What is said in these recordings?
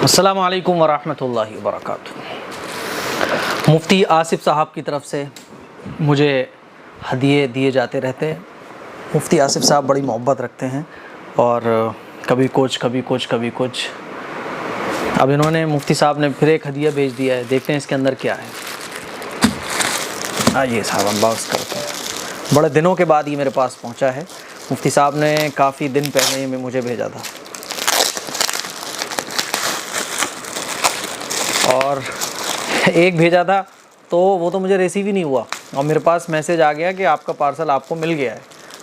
السلام علیکم ورحمۃ اللہ وبرکاتہ۔ مفتی آصف صاحب کی طرف سے مجھے ہدیے دیے جاتے رہتے ہیں۔ مفتی آصف صاحب بڑی محبت رکھتے ہیں اور کبھی کچھ۔ اب انہوں نے مفتی صاحب نے پھر ایک ہدیہ بھیج دیا ہے، دیکھتے ہیں اس کے اندر کیا ہے۔ آئیے صاحب ہم باکس کرتے ہیں۔ بڑے دنوں کے بعد یہ میرے پاس پہنچا ہے۔ مفتی صاحب نے کافی دن پہلے میں مجھے بھیجا تھا اور ایک بھیجا تھا تو وہ تو مجھے ریسیو ہی نہیں ہوا اور میرے پاس میسیج آ گیا کہ آپ کا پارسل آپ کو مل گیا ہے۔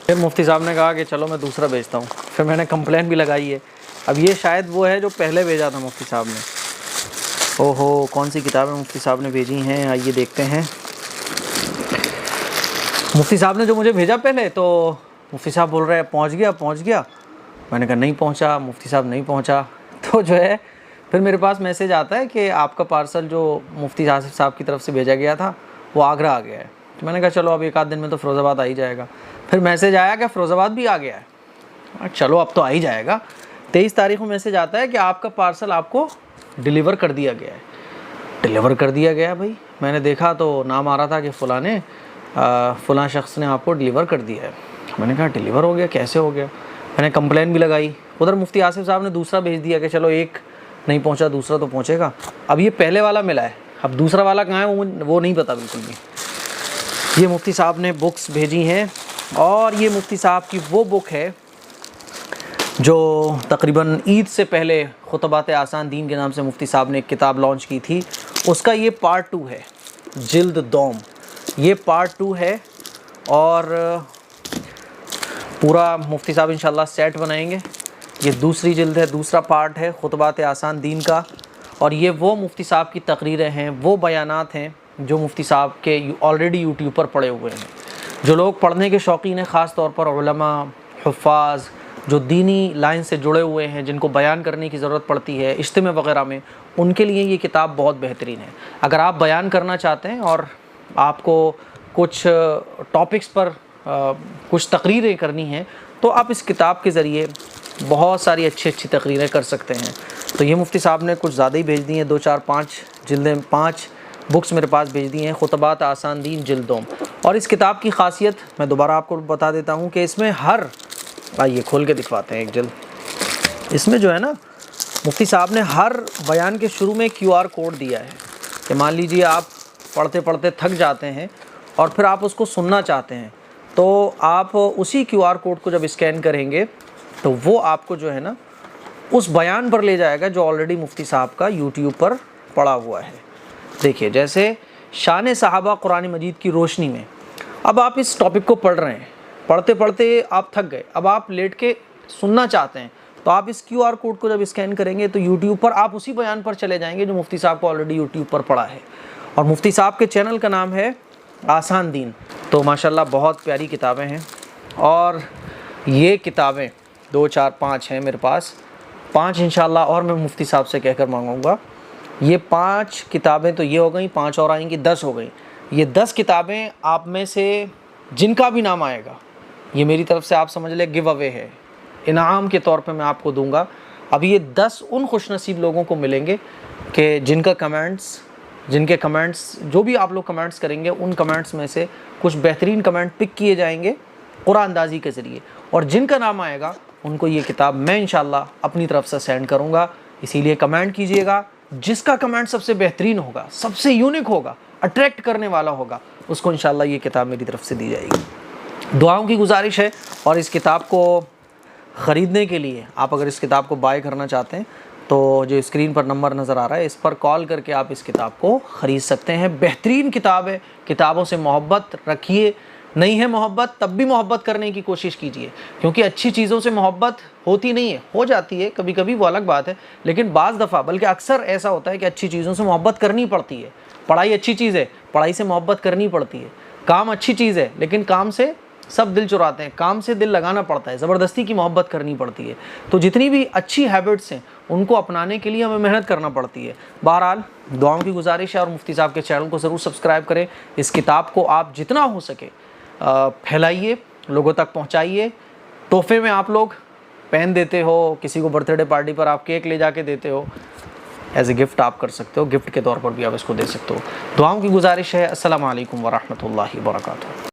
پھر مفتی صاحب نے کہا کہ چلو میں دوسرا بھیجتا ہوں۔ پھر میں نے کمپلین بھی لگائی ہے۔ اب یہ شاید وہ ہے جو پہلے بھیجا تھا مفتی صاحب نے۔ اوہو، کون سی کتابیں مفتی صاحب نے بھیجی ہیں، آئیے دیکھتے ہیں۔ مفتی صاحب نے جو مجھے بھیجا پہلے تو مفتی صاحب بول رہے ہیں پہنچ گیا۔ میں نے کہا نہیں پہنچا، مفتی صاحب نہیں پہنچا۔ تو جو ہے پھر میرے پاس میسیج آتا ہے کہ آپ کا پارسل جو مفتی آصف صاحب کی طرف سے بھیجا گیا تھا وہ آگرہ آ گیا ہے۔ تو میں نے کہا چلو اب ایک آدھ دن میں تو فیروز آباد آ ہی جائے گا۔ پھر میسیج آیا کہ فیروز آباد بھی آ گیا ہے۔ چلو اب تو آ ہی جائے گا۔ 23 تاریخ کو میسیج آتا ہے کہ آپ کا پارسل آپ کو ڈیلیور کر دیا گیا ہے۔ ڈیلیور کر دیا گیا بھائی، میں نے دیکھا تو نام آ رہا تھا کہ فلاں شخص نے آپ کو ڈیلیور کر دیا ہے۔ میں نے کہا ڈیلیور ہو گیا، کیسے ہو گیا؟ میں نے کمپلین بھی لگائی۔ ادھر مفتی آصف صاحب نے دوسرا بھیج دیا کہ چلو ایک نہیں پہنچا دوسرا تو پہنچے گا۔ اب یہ پہلے والا ملا ہے، اب دوسرا والا کہاں ہے وہ نہیں پتا بالکل بھی۔ یہ مفتی صاحب نے بکس بھیجی ہیں اور یہ مفتی صاحب کی وہ بک ہے جو تقریباً عید سے پہلے خطبات آسان دین کے نام سے مفتی صاحب نے ایک کتاب لانچ کی تھی، اس کا یہ پارٹ 2 ہے، جلد دوم۔ یہ پارٹ 2 ہے اور پورا مفتی صاحب انشاءاللہ سیٹ بنائیں گے۔ یہ دوسری جلد ہے، دوسرا پارٹ ہے خطبات آسان دین کا، اور یہ وہ مفتی صاحب کی تقریریں ہیں، وہ بیانات ہیں جو مفتی صاحب کے آلریڈی یوٹیوب پر پڑے ہوئے ہیں۔ جو لوگ پڑھنے کے شوقین ہیں، خاص طور پر علماء، حفاظ، جو دینی لائن سے جڑے ہوئے ہیں، جن کو بیان کرنے کی ضرورت پڑتی ہے اجتماع وغیرہ میں، ان کے لیے یہ کتاب بہت بہترین ہے۔ اگر آپ بیان کرنا چاہتے ہیں اور آپ کو کچھ ٹاپکس پر کچھ تقریریں کرنی ہیں تو آپ اس کتاب کے ذریعے بہت ساری اچھی تقریریں کر سکتے ہیں۔ تو یہ مفتی صاحب نے کچھ زیادہ ہی بھیج دی ہیں، 2 4 5 جلدیں، 5 بکس میرے پاس بھیج دی ہیں، خطبات آسان دین جلد دوم۔ اور اس کتاب کی خاصیت میں دوبارہ آپ کو بتا دیتا ہوں کہ اس میں آئیے کھول کے دکھواتے ہیں ایک جلد۔ اس میں جو ہے نا مفتی صاحب نے ہر بیان کے شروع میں QR کوڈ دیا ہے کہ مان لیجیے آپ پڑھتے پڑھتے تھک جاتے ہیں اور پھر آپ اس کو سننا چاہتے ہیں تو آپ اسی QR کوڈ کو جب اسکین کریں گے تو وہ آپ کو جو ہے نا اس بیان پر لے جائے گا جو آلریڈی مفتی صاحب کا یوٹیوب پر پڑا ہوا ہے۔ دیکھیے جیسے شان صحابہ قرآن مجید کی روشنی میں، اب آپ اس ٹاپک کو پڑھ رہے ہیں، پڑھتے پڑھتے آپ تھک گئے، اب آپ لیٹ کے سننا چاہتے ہیں تو آپ اس QR کوڈ کو جب اسکین کریں گے تو یوٹیوب پر آپ اسی بیان پر چلے جائیں گے جو مفتی صاحب کو آلریڈی یوٹیوب پر پڑا ہے۔ اور مفتی صاحب کے چینل کا نام ہے آسان دین۔ تو ماشاءاللہ بہت پیاری کتابیں ہیں اور یہ کتابیں 2 4 5 ہیں میرے پاس، 5 انشاءاللہ اور میں مفتی صاحب سے کہہ کر مانگوں گا۔ یہ 5 کتابیں تو یہ ہو گئیں، 5 اور آئیں گی، 10 ہو گئیں۔ یہ 10 کتابیں آپ میں سے جن کا بھی نام آئے گا، یہ میری طرف سے آپ سمجھ لیں گیو اوے ہے، انعام کے طور پہ میں آپ کو دوں گا۔ اب یہ 10 ان خوش نصیب لوگوں کو ملیں گے کہ جن کے کمنٹس جو بھی آپ لوگ کمنٹس کریں گے، ان کمنٹس میں سے کچھ بہترین کمنٹ پک کیے جائیں گے قرآن اندازی کے ذریعے، اور جن کا نام آئے گا ان کو یہ کتاب میں انشاءاللہ اپنی طرف سے سینڈ کروں گا۔ اسی لیے کمنٹ کیجئے گا، جس کا کمنٹ سب سے بہترین ہوگا، سب سے یونیک ہوگا، اٹریکٹ کرنے والا ہوگا، اس کو انشاءاللہ یہ کتاب میری طرف سے دی جائے گی۔ دعاؤں کی گزارش ہے، اور اس کتاب کو خریدنے کے لیے آپ اگر اس کتاب کو بائی کرنا چاہتے ہیں تو جو اسکرین پر نمبر نظر آ رہا ہے اس پر کال کر کے آپ اس کتاب کو خرید سکتے ہیں۔ بہترین کتاب ہے، کتابوں سے محبت رکھیے، نہیں ہے محبت تب بھی محبت کرنے کی کوشش کیجیے، کیونکہ اچھی چیزوں سے محبت ہوتی نہیں ہے، ہو جاتی ہے کبھی کبھی، وہ الگ بات ہے، لیکن بعض دفعہ بلکہ اکثر ایسا ہوتا ہے کہ اچھی چیزوں سے محبت کرنی پڑتی ہے۔ پڑھائی اچھی چیز ہے، پڑھائی سے محبت کرنی پڑتی ہے۔ کام اچھی چیز ہے، لیکن کام سے سب دل چراتے ہیں، کام سے دل لگانا پڑتا ہے، زبردستی کی محبت کرنی پڑتی ہے۔ تو جتنی بھی اچھی ہیبٹس ہیں ان کو اپنانے کے لیے ہمیں محنت کرنا پڑتی ہے۔ بہرحال دعاؤں کی گزارش ہے اور مفتی صاحب کے چینل کو ضرور سبسکرائب کریں۔ اس کتاب کو آپ جتنا ہو سکے پھیلائیے، لوگوں تک پہنچائیے۔ تحفے میں آپ لوگ پین دیتے ہو، کسی کو برتھ ڈے پارٹی پر آپ کیک لے جا کے دیتے ہو، ایز اے گفٹ آپ کر سکتے ہو، گفٹ کے طور پر بھی آپ اس کو دے سکتے ہو۔ دعاؤں کی گزارش ہے۔ السلام علیکم ورحمۃ اللہ وبرکاتہ۔